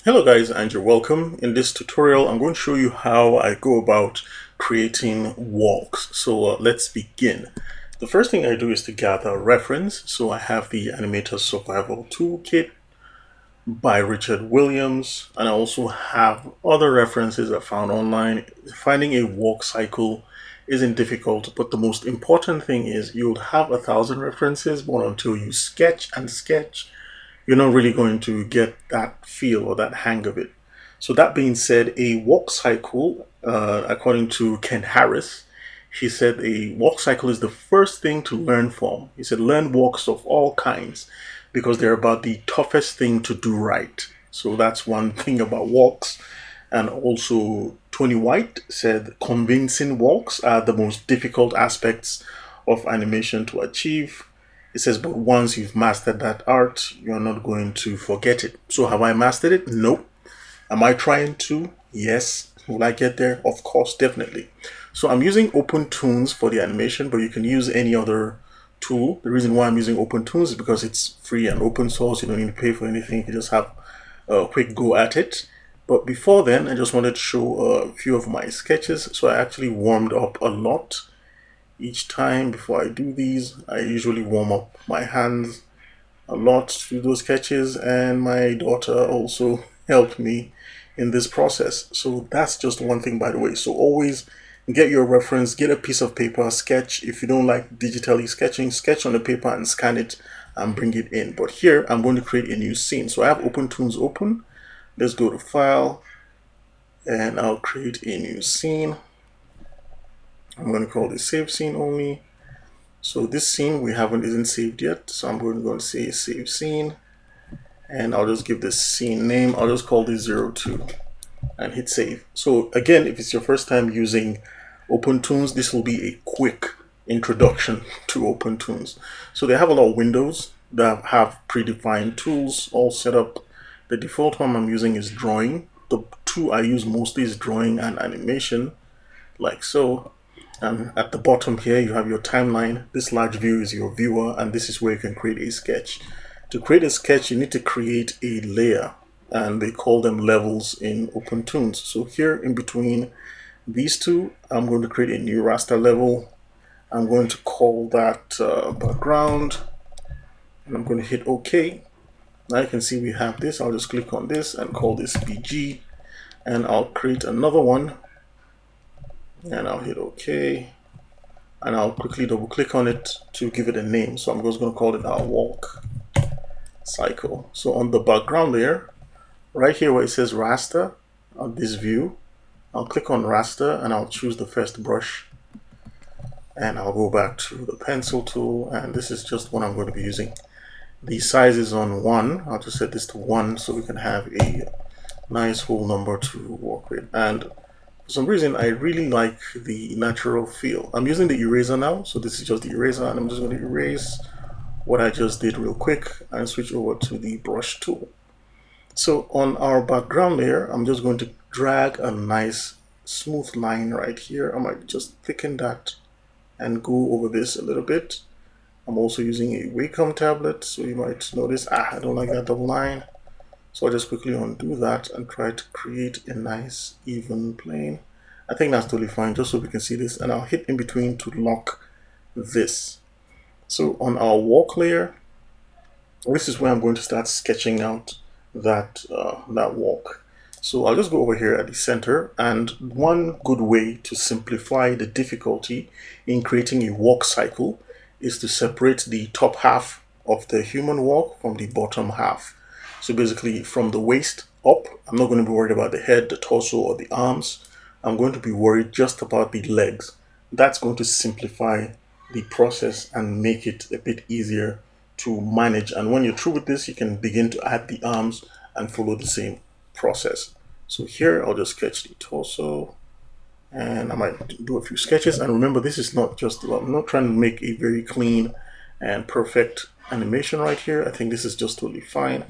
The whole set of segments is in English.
Hello guys, and you're welcome. In this tutorial, I'm going to show you how I go about creating walks. So let's begin. The first thing I do is to gather a reference. So I have the Animator Survival Toolkit by Richard Williams, and I also have other references I found online. Finding a walk cycle isn't difficult, but the most important thing is you'll have 1,000 references, but until you sketch and sketch, you're not really going to get that feel or that hang of it. So that being said, a walk cycle, according to Ken Harris, he said a walk cycle is the first thing to learn from. He said learn walks of all kinds because they're about the toughest thing to do right. So that's one thing about walks. And also Tony White said convincing walks are the most difficult aspects of animation to achieve. It says, but once you've mastered that art, you're not going to forget it. So have I mastered it? Nope. Am I trying to? Yes. Will I get there? Of course, definitely. So I'm using Opentoonz for the animation, but you can use any other tool. The reason why I'm using Opentoonz is because it's free and open source. You don't need to pay for anything. You just have a quick go at it. But before then, I just wanted to show a few of my sketches. So I actually warmed up a lot. Each time before I do these, I usually warm up my hands a lot to those sketches, and my daughter also helped me in this process. So that's just one thing, by the way. So always get your reference, get a piece of paper, sketch. If you don't like digitally sketching, sketch on the paper and scan it and bring it in. But here I'm going to create a new scene. So I have Opentoonz open. Let's go to File, and I'll create a new scene. I'm going to call this save scene only. So this scene we haven't isn't saved yet. So I'm going to say save scene, and I'll just give this scene name. I'll just call this 02 and hit save. So again, if it's your first time using Opentoonz, this will be a quick introduction to Opentoonz. So they have a lot of windows that have predefined tools all set up. The default one I'm using is drawing. The two I use mostly is drawing and animation, like so. And at the bottom here, you have your timeline. This large view is your viewer, and this is where you can create a sketch. To create a sketch, you need to create a layer, and they call them levels in Opentoonz. So here in between these two, I'm going to create a new raster level. I'm going to call that background, and I'm going to hit OK. Now you can see we have this. I'll just click on this and call this BG, and I'll create another one. And I'll hit OK, and I'll quickly double click on it to give it a name. So I'm just going to call it our walk cycle. So on the background layer, right here where it says raster on this view, I'll click on raster and I'll choose the first brush, and I'll go back to the pencil tool, and this is just what I'm going to be using. The size is on 1. I'll just set this to 1 so we can have a nice whole number to work with. And for some reason, I really like the natural feel. I'm using the eraser now, so this is just the eraser, and I'm just going to erase what I just did real quick and switch over to the brush tool. So on our background layer, I'm just going to drag a nice smooth line right here. I might just thicken that and go over this a little bit. I'm also using a Wacom tablet, so you might notice, I don't like that double line. So I'll just quickly undo that and try to create a nice even plane. I think that's totally fine, just so we can see this. And I'll hit in between to lock this. So on our walk layer, this is where I'm going to start sketching out that walk. So I'll just go over here at the center. And one good way to simplify the difficulty in creating a walk cycle is to separate the top half of the human walk from the bottom half. So basically from the waist up, I'm not going to be worried about the head, the torso, or the arms. I'm going to be worried just about the legs. That's going to simplify the process and make it a bit easier to manage. And when you're through with this, you can begin to add the arms and follow the same process. So here, I'll just sketch the torso, and I might do a few sketches. And remember, this is not just, I'm not trying to make a very clean and perfect animation right here. I think this is just totally fine.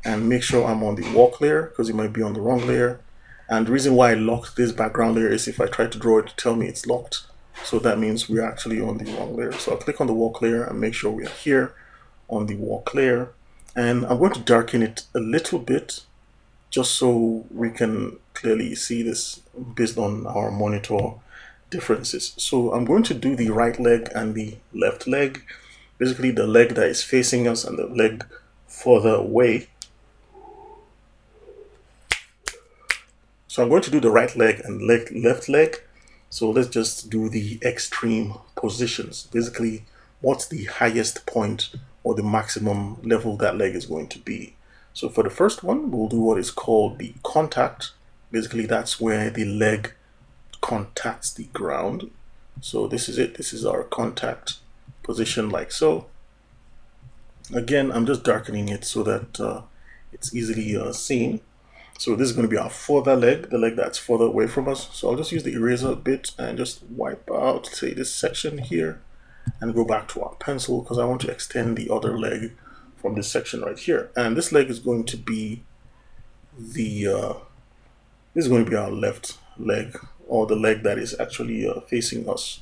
And make sure I'm on the walk layer, because you might be on the wrong layer. And the reason why I locked this background layer is if I try to draw it to tell me it's locked. So that means we're actually on the wrong layer. So I'll click on the walk layer and make sure we are here on the walk layer. And I'm going to darken it a little bit just so we can clearly see this based on our monitor differences. So I'm going to do the right leg and the left leg, basically the leg that is facing us and the leg further away. So I'm going to do the right leg and left leg. So let's just do the extreme positions. Basically, what's the highest point or the maximum level that leg is going to be. So for the first one, we'll do what is called the contact. Basically, that's where the leg contacts the ground. So this is it. This is our contact position, like so. Again, I'm just darkening it so that it's easily seen. So this is going to be our further leg, the leg that's further away from us. So I'll just use the eraser a bit and just wipe out, say, this section here and go back to our pencil because I want to extend the other leg from this section right here. And this leg is going to be this is going to be our left leg, or the leg that is actually facing us.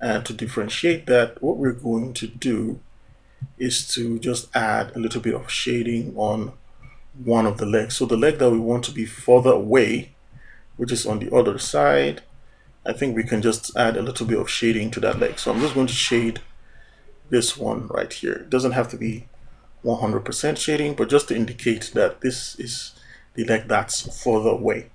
And to differentiate that, what we're going to do is to just add a little bit of shading on one of the legs. So the leg that we want to be further away, which is on the other side, I think we can just add a little bit of shading to that leg. So I'm just going to shade this one right here. It doesn't have to be 100% shading, but just to indicate that this is the leg that's further away.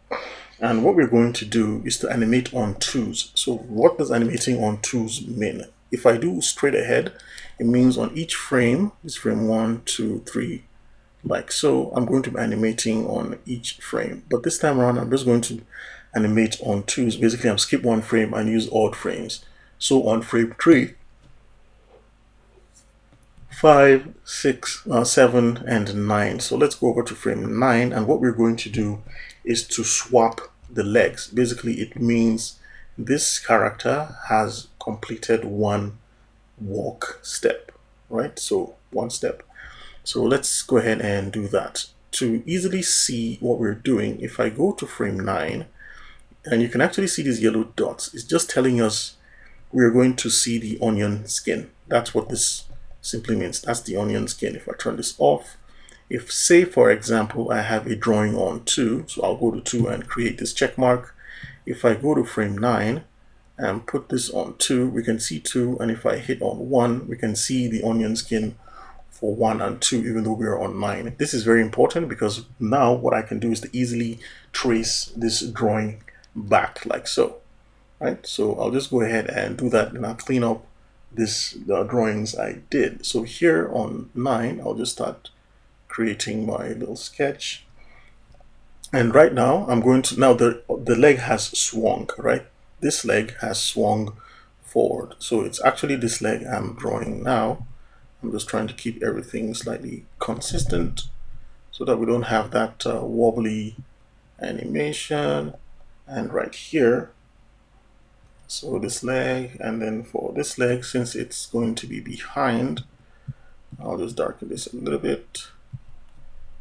And what we're going to do is to animate on twos. So what does animating on twos mean? If I do straight ahead, it means on each frame, this frame 1, 2, 3, like so, I'm going to be animating on each frame. But this time around, I'm just going to animate on twos. Basically, I'm skip one frame and use odd frames. So on frame 3, 5, 6, 7, and 9. So let's go over to frame 9, and what we're going to do is to swap the legs. Basically, it means this character has completed one walk step, right? So one step. So let's go ahead and do that. To easily see what we're doing, if I go to frame 9, and you can actually see these yellow dots, it's just telling us we're going to see the onion skin. That's what this simply means. That's the onion skin. If I turn this off, if, say, for example, I have a drawing on 2, so I'll go to 2 and create this check mark. If I go to frame 9 and put this on 2, we can see 2, and if I hit on 1, we can see the onion skin for 1 and 2, even though we're on 9. This is very important because now what I can do is to easily trace this drawing back like so, right? So I'll just go ahead and do that, and I'll clean up the drawings I did. So here on 9, I'll just start creating my little sketch. And right now I'm going to, now the leg has swung, right? This leg has swung forward. So it's actually this leg I'm drawing now. I'm just trying to keep everything slightly consistent so that we don't have that wobbly animation. And right here, so this leg, and then for this leg, since it's going to be behind, I'll just darken this a little bit.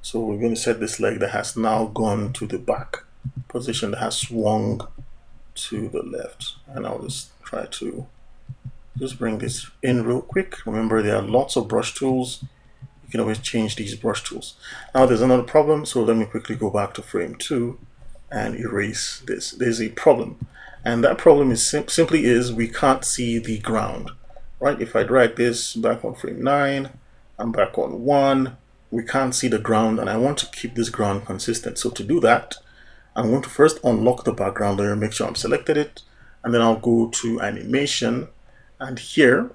So we're going to set this leg that has now gone to the back position, that has swung to the left. And I'll just try to just bring this in real quick. Remember, there are lots of brush tools. You can always change these brush tools. Now there's another problem, so let me quickly go back to frame 2 and erase this. There's a problem, and that problem is simply is we can't see the ground, right? If I drag this back on frame 9, I'm back on 1, we can't see the ground, and I want to keep this ground consistent. So to do that, I'm going to first unlock the background layer, make sure I'm selected it, and then I'll go to animation. And here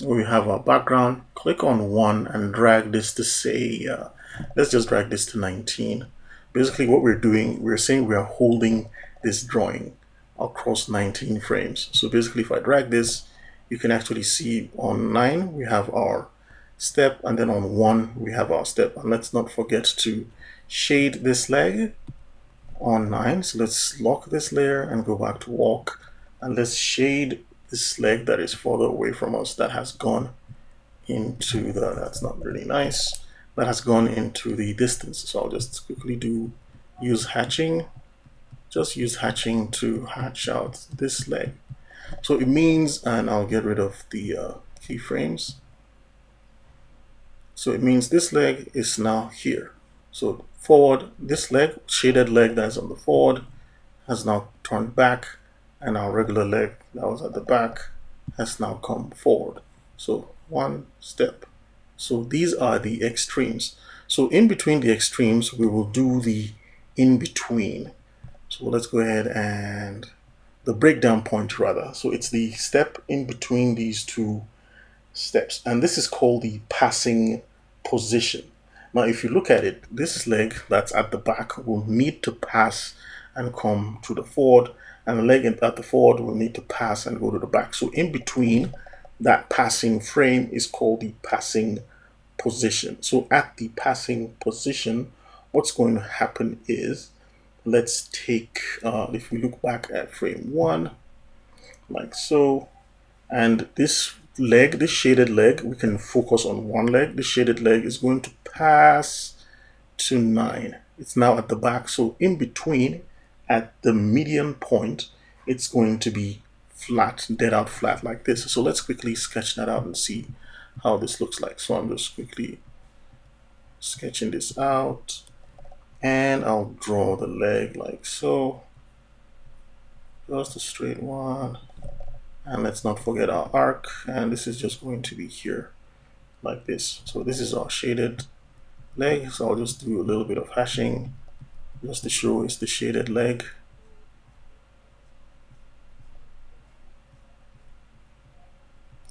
we have our background. Click on 1 and drag this to say, let's just drag this to 19. Basically what we're doing, we're saying we are holding this drawing across 19 frames. So basically if I drag this, you can actually see on 9 we have our step, and then on 1 we have our step. And let's not forget to shade this leg on 9. So let's lock this layer and go back to walk, and let's shade this leg that is further away from us, that has gone into the, that's not really nice, that has gone into the distance. So I'll just quickly use hatching, just use hatching to hatch out this leg. So it means, and I'll get rid of the keyframes. So it means this leg is now here. So forward, this leg, shaded leg that's on the forward, has now turned back, and our regular leg that was at the back has now come forward. So one step. So these are the extremes. So in between the extremes, we will do the in between. So let's go ahead and the breakdown point rather. So it's the step in between these two steps, and this is called the passing position. Now if you look at it, this leg that's at the back will need to pass and come to the forward, and the leg at the forward will need to pass and go to the back. So in between that passing frame is called the passing position. So at the passing position, what's going to happen is, let's take if we look back at frame 1 like so, and this leg, this shaded leg, we can focus on one leg. This shaded leg is going to pass to 9. It's now at the back. So in between, at the median point, it's going to be flat, dead out flat like this. So let's quickly sketch that out and see how this looks like. So I'm just quickly sketching this out, and I'll draw the leg like so. Just a straight one. And let's not forget our arc, and this is just going to be here like this. So this is our shaded leg, so I'll just do a little bit of hashing just to show it's the shaded leg.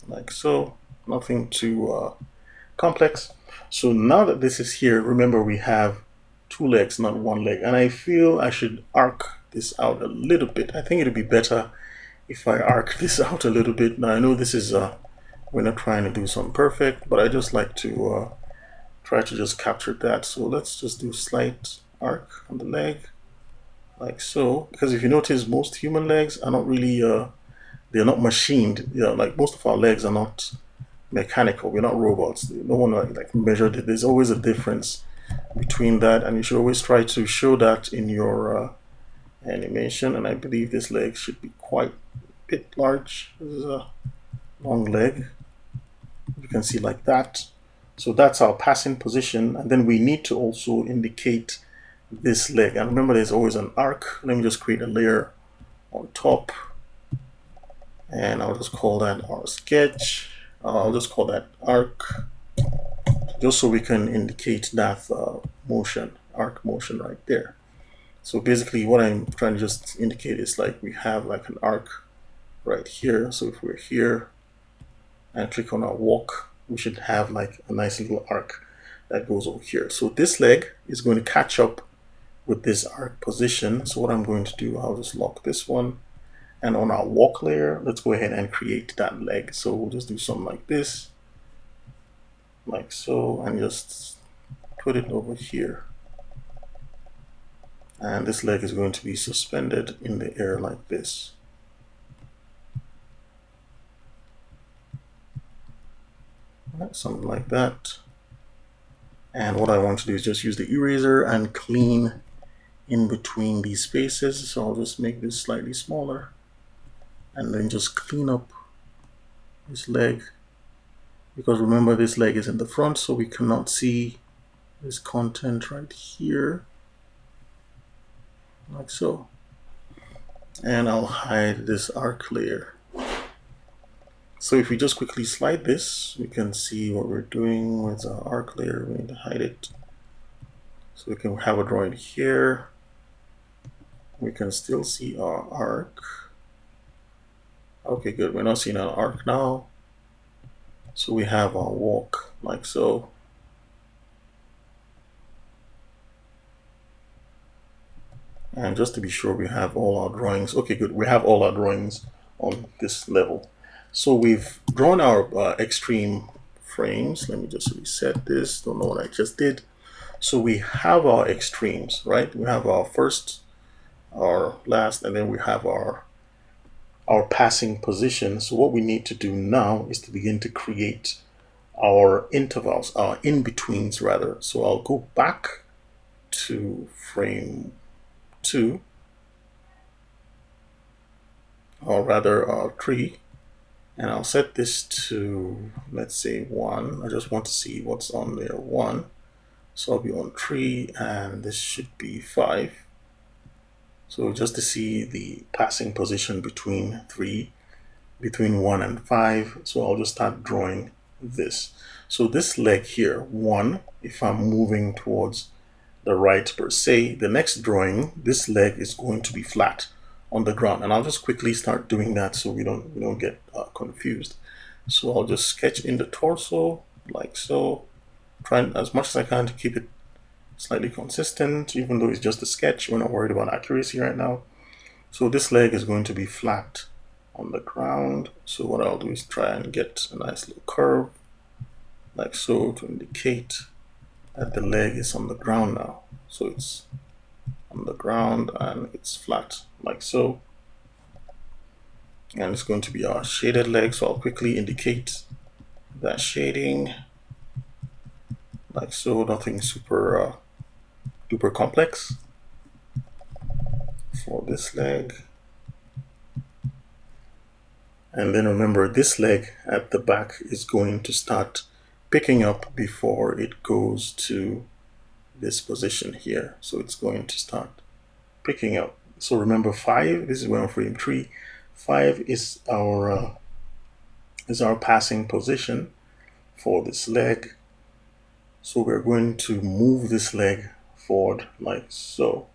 Like so, nothing too complex. So now that this is here, remember we have two legs, not one leg, and I feel I should arc this out a little bit. I think it'd be better if I arc this out a little bit. Now I know this is we're not trying to do something perfect, but I just like to try to just capture that. So let's just do slight arc on the leg like so, because if you notice, most human legs are not really they're not machined. You know, like most of our legs are not mechanical. We're not robots. No one like measured it. There's always a difference between that, and you should always try to show that in your animation. And I believe this leg should be quite a bit large. This is a long leg, you can see like that. So that's our passing position, and then we need to also indicate this leg. And remember, there's always an arc. Let me just create a layer on top, and I'll just call that our sketch. I'll just call that arc, just so we can indicate that motion, arc motion right there. So basically what I'm trying to just indicate is like we have like an arc right here. So if we're here and click on our walk, we should have like a nice little arc that goes over here. So this leg is going to catch up with this arc position. So what I'm going to do, I'll just lock this one, and on our walk layer, let's go ahead and create that leg. So we'll just do something like this, like so, and just put it over here. And this leg is going to be suspended in the air like this. Right, something like that. And what I want to do is just use the eraser and clean in between these spaces. So I'll just make this slightly smaller, and then just clean up this leg, because remember this leg is in the front, so we cannot see this content right here, like so. And I'll hide this arc layer. So if we just quickly slide this, we can see what we're doing with our arc layer. We need to hide it, so we can have a drawing here. We can still see our arc. Okay, good. We're not seeing our arc now. So we have our walk like so. And just to be sure, we have all our drawings. Okay, good. We have all our drawings on this level. So we've drawn our extreme frames. Let me just reset this. Don't know what I just did. So we have our extremes, right? We have our first, our last, and then we have our passing position. So what we need to do now is to begin to create our intervals, our in-betweens rather. So I'll go back to frame 2, or rather 3, and I'll set this to, let's say 1. I just want to see what's on there. 1. So I'll be on 3 and this should be 5. So just to see the passing position between 1 and 5. So I'll just start drawing this. So this leg here, 1, if I'm moving towards the right per se, the next drawing, this leg is going to be flat on the ground. And I'll just quickly start doing that so we don't get confused. So I'll just sketch in the torso like so, trying as much as I can to keep it slightly consistent, even though it's just a sketch. We're not worried about accuracy right now. So this leg is going to be flat on the ground. So what I'll do is try and get a nice little curve like so to indicate that the leg is on the ground now. So it's on the ground and it's flat like so. And it's going to be our shaded leg. So I'll quickly indicate that shading like so, nothing super duper complex for this leg. And then remember, this leg at the back is going to start picking up before it goes to this position here. So it's going to start picking up. So remember 5, this is where on frame 3, 5 is our passing position for this leg. So we're going to move this leg forward like so.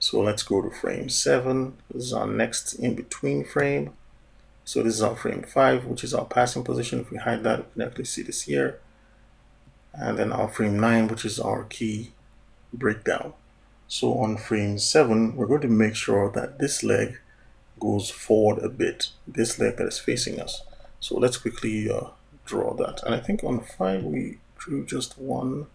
So let's go to frame 7. This is our next in-between frame. So this is our frame 5, which is our passing position. If we hide that, we can actually see this here. And then our frame 9, which is our key breakdown. So on frame 7, we're going to make sure that this leg goes forward a bit, this leg that is facing us. So let's quickly draw that. And I think on 5, we drew just one.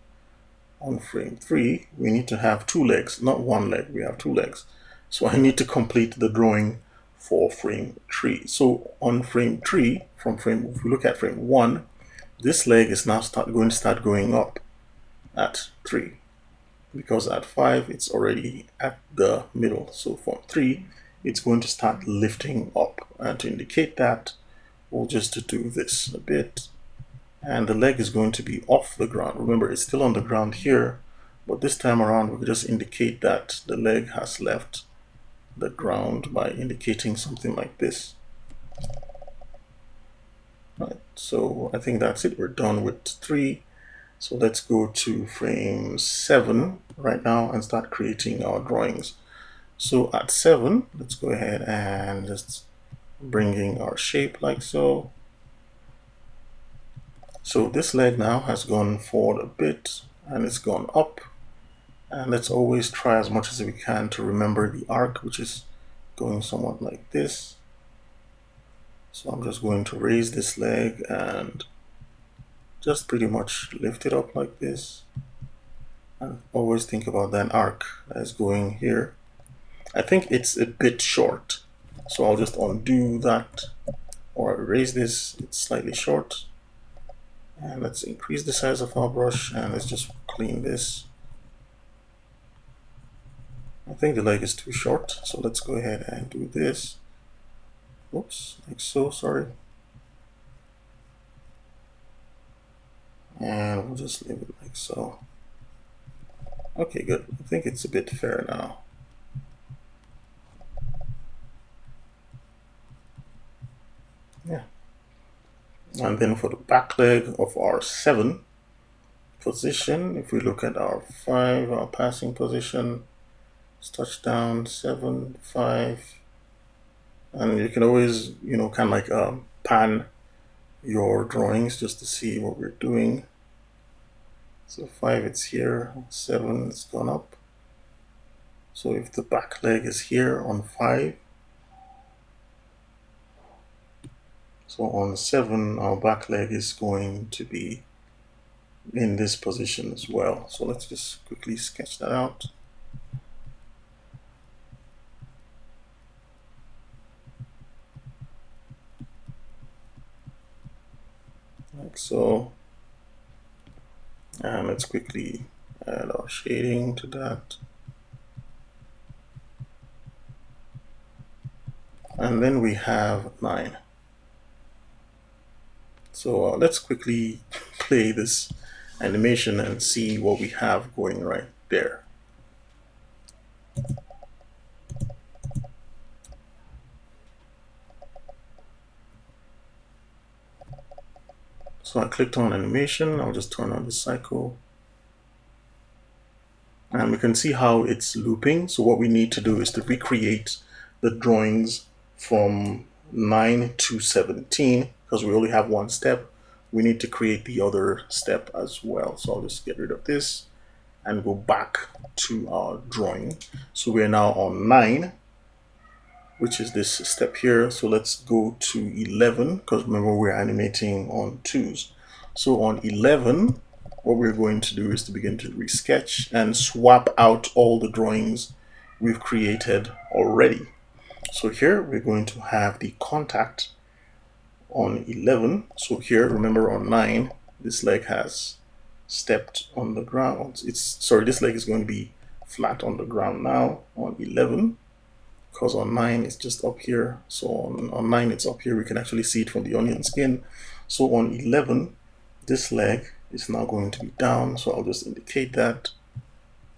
On frame 3, we need to have 2 legs, not 1 leg, we have 2 legs. So I need to complete the drawing for frame 3. So on frame 3, if we look at frame 1, this leg is now going to start going up at 3. Because at 5, it's already at the middle. So from 3, it's going to start lifting up. And to indicate that, we'll just do this a bit. And the leg is going to be off the ground. Remember, it's still on the ground here, but this time around we could just indicate that the leg has left the ground by indicating something like this. Right, so I think that's it. We're done with 3. So let's go to frame 7 right now and start creating our drawings. So at 7, let's go ahead and just bring in our shape like so. So this leg now has gone forward a bit and it's gone up. And let's always try as much as we can to remember the arc, which is going somewhat like this. So I'm just going to raise this leg and just pretty much lift it up like this. And always think about that arc that is going here. I think it's a bit short. So I'll just undo that or erase this. It's slightly short. And let's increase the size of our brush and let's just clean this. I think the leg is too short, so let's go ahead and do this. Oops, like so, sorry. And we'll just leave it like so. Okay, good. I think it's a bit fair now. Yeah. And then for the back leg of our 7 position, if we look at our 5, our passing position, touchdown 7, 5, and you can always, kind of like pan your drawings just to see what we're doing. So 5, it's here, 7, it's gone up. So if the back leg is here on 5, so on 7, our back leg is going to be in this position as well. So let's just quickly sketch that out. Like so. And let's quickly add our shading to that. And then we have 9. So let's quickly play this animation and see what we have going right there. So I clicked on animation. I'll just turn on the cycle. And we can see how it's looping. So what we need to do is to recreate the drawings from 9 to 17, because we only have one step. We need to create the other step as well. So I'll just get rid of this and go back to our drawing. So we're now on 9, which is this step here. So let's go to 11, because remember we're animating on 2s. So on 11, what we're going to do is to begin to resketch and swap out all the drawings we've created already. So here we're going to have the contact on 11. So here, remember on 9, this leg has stepped on the ground. This leg is going to be flat on the ground now on 11, because on 9 it's just up here. So on 9 it's up here. We can actually see it from the onion skin. So on 11, this leg is now going to be down. So I'll just indicate that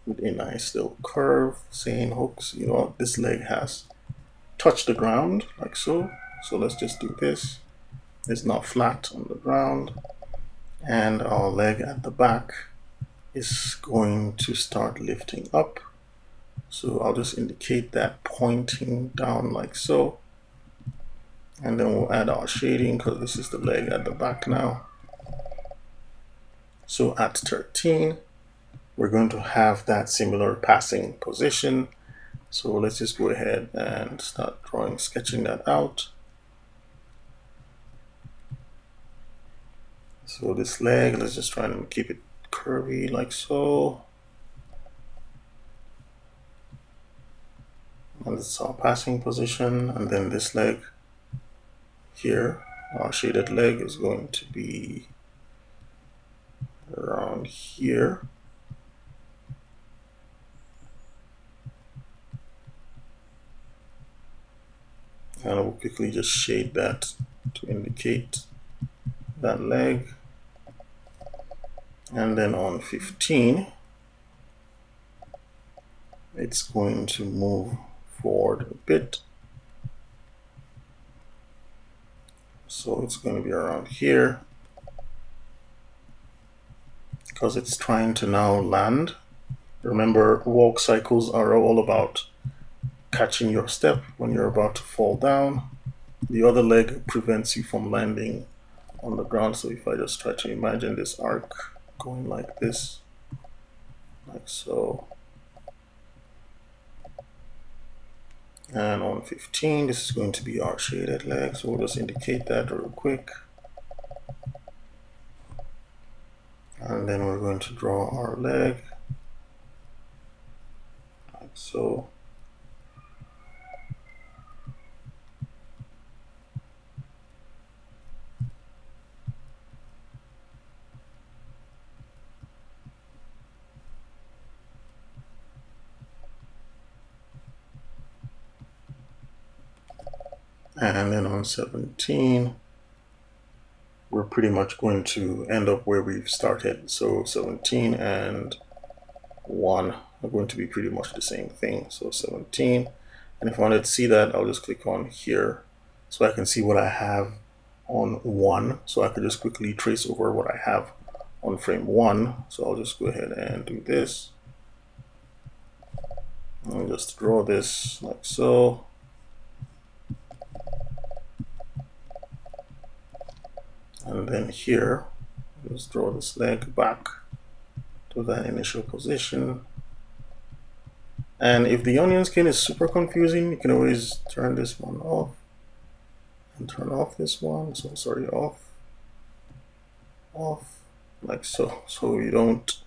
with a nice little curve saying hooks, you know, this leg has touched the ground like so. So let's just do this. It's now flat on the ground, and our leg at the back is going to start lifting up. So I'll just indicate that pointing down like so, and then we'll add our shading because this is the leg at the back now. So at 13, we're going to have that similar passing position. So let's just go ahead and start sketching that out. So this leg, let's just try and keep it curvy like so. And it's our passing position. And then this leg here, our shaded leg, is going to be around here. And I will quickly just shade that to indicate that leg. And then on 15, it's going to move forward a bit. So it's going to be around here, because it's trying to now land. Remember, walk cycles are all about catching your step when you're about to fall down. The other leg prevents you from landing on the ground. So if I just try to imagine this arc going like this, like so. And on 15, this is going to be our shaded leg. So we'll just indicate that real quick. And then we're going to draw our leg like so. And then on 17, we're pretty much going to end up where we've started. So 17 and 1 are going to be pretty much the same thing. So 17, and if I wanted to see that, I'll just click on here so I can see what I have on 1. So I could just quickly trace over what I have on frame 1. So I'll just go ahead and do this. I'll just draw this like so. And then here, just draw this leg back to that initial position. And if the onion skin is super confusing, you can always turn this one off and turn off this one. So sorry, off, like so. So you don't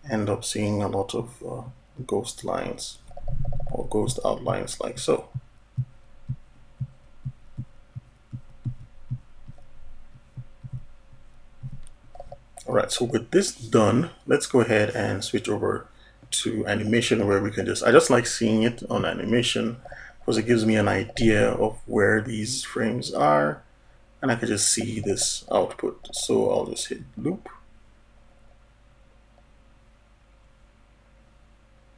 end up seeing a lot of ghost lines or ghost outlines like so. All right, so with this done, let's go ahead and switch over to animation, where we can I just like seeing it on animation because it gives me an idea of where these frames are. and I can just see this output. So I'll just hit loop.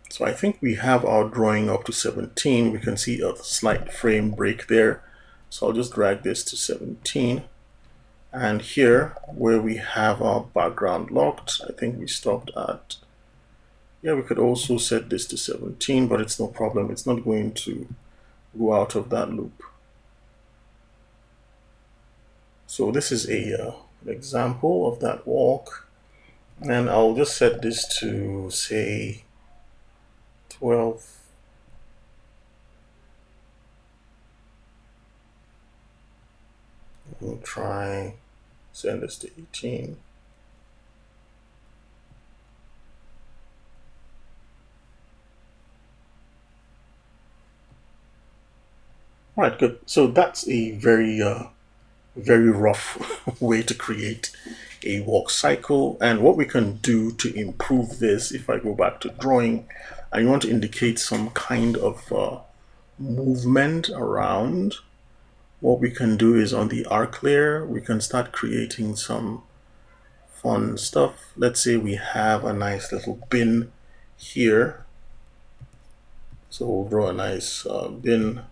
So I think we have our drawing up to 17. We can see a slight frame break there. So I'll just drag this to 17. And here, where we have our background locked, I think we stopped at, yeah, we could also set this to 17, but it's no problem. It's not going to go out of that loop. So this is an example of that walk. And I'll just set this to, say, 12. We'll try send this to 18. All right, good. So that's a very rough way to create a walk cycle. And what we can do to improve this, if I go back to drawing, and you want to indicate some kind of movement around, what we can do is on the arc layer, we can start creating some fun stuff. Let's say we have a nice little bin here. So we'll draw a nice bin,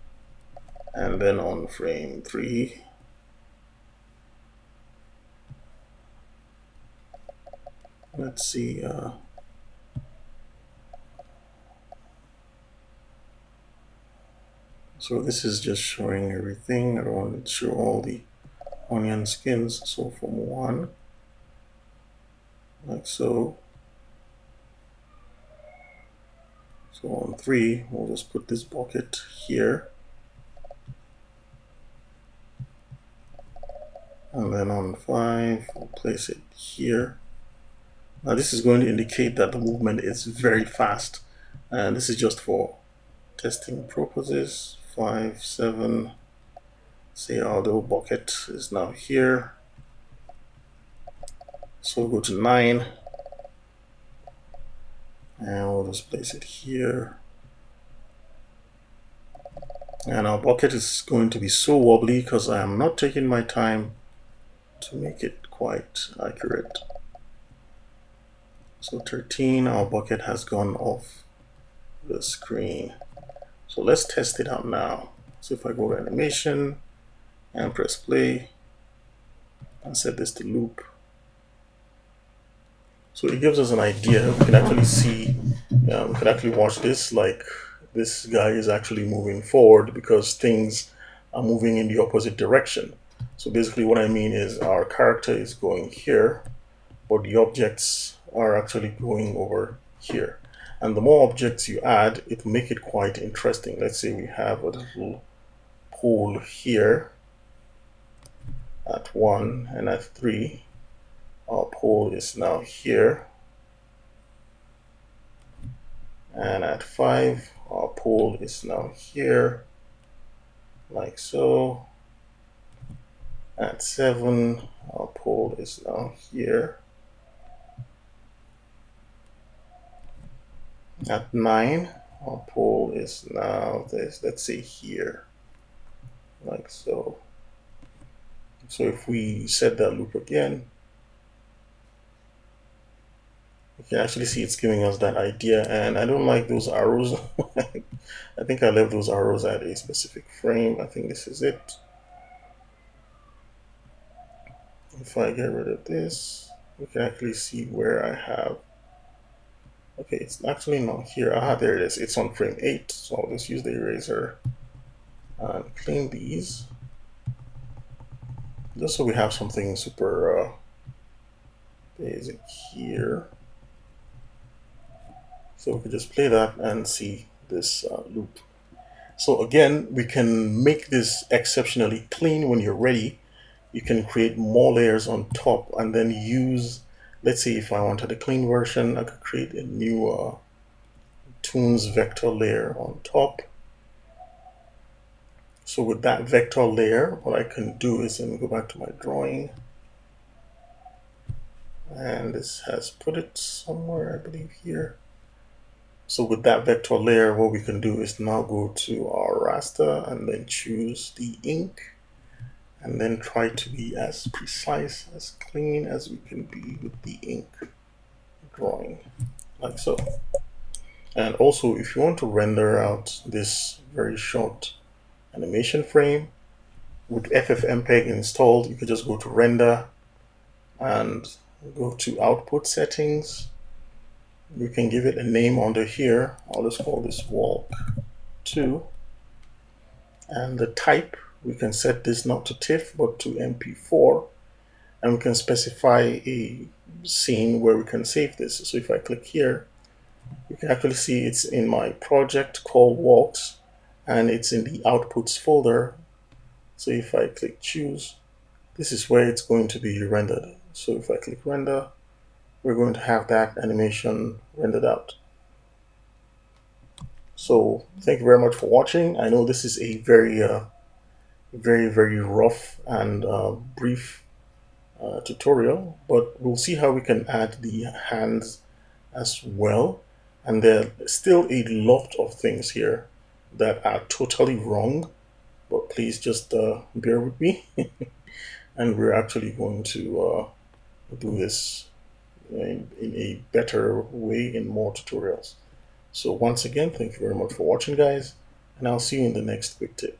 and then on frame 3, let's see. So this is just showing everything. I don't want to show all the onion skins. So from 1, like so. So on 3, we'll just put this bucket here. And then on 5, we'll place it here. Now this is going to indicate that the movement is very fast. And this is just for testing purposes. 5, 7, say our little bucket is now here. So we'll go to 9. And we'll just place it here. And our bucket is going to be so wobbly because I am not taking my time to make it quite accurate. So 13, our bucket has gone off the screen. So let's test it out now. So if I go to animation and press play and set this to loop. So it gives us an idea. We can actually see, we can actually watch this, like this guy is actually moving forward because things are moving in the opposite direction. So basically what I mean is our character is going here, but the objects are actually going over here. And the more objects you add, it will make it quite interesting. Let's say we have a little pole here at 1 and at 3. Our pole is now here. And at 5, our pole is now here, like so. At 7, our pole is now here. At 9, our pole is now this, let's say here, like so. So if we set that loop again, you can actually see it's giving us that idea. And I don't like those arrows. I think I left those arrows at a specific frame. I think this is it. If I get rid of this, we can actually see where I have. Okay, it's actually not here. Ah, there it is. It's on frame 8. So I'll just use the eraser and clean these. Just so we have something super basic here. So we can just play that and see this loop. So again, we can make this exceptionally clean when you're ready. You can create more layers on top and then use, let's say if I wanted a clean version, I could create a new Toonz vector layer on top. So with that vector layer, what I can do is, let me go back to my drawing. And this has put it somewhere, I believe here. So with that vector layer, what we can do is now go to our raster and then choose the ink. and then try to be as precise, as clean as we can be with the ink drawing, like so. And also, if you want to render out this very short animation frame with FFmpeg installed, you could just go to render and go to output settings. You can give it a name under here. I'll just call this walk 2. And the type, we can set this not to TIFF but to MP4. And we can specify a scene where we can save this. So if I click here, you can actually see it's in my project called walks, and it's in the outputs folder. So if I click choose, this is where it's going to be rendered. So if I click render, we're going to have that animation rendered out. So thank you very much for watching. I know this is a very rough and brief tutorial, but we'll see how we can add the hands as well. And there's still a lot of things here that are totally wrong, but please just bear with me. And we're actually going to do this in a better way in more tutorials. So once again, thank you very much for watching, guys, and I'll see you in the next quick tip.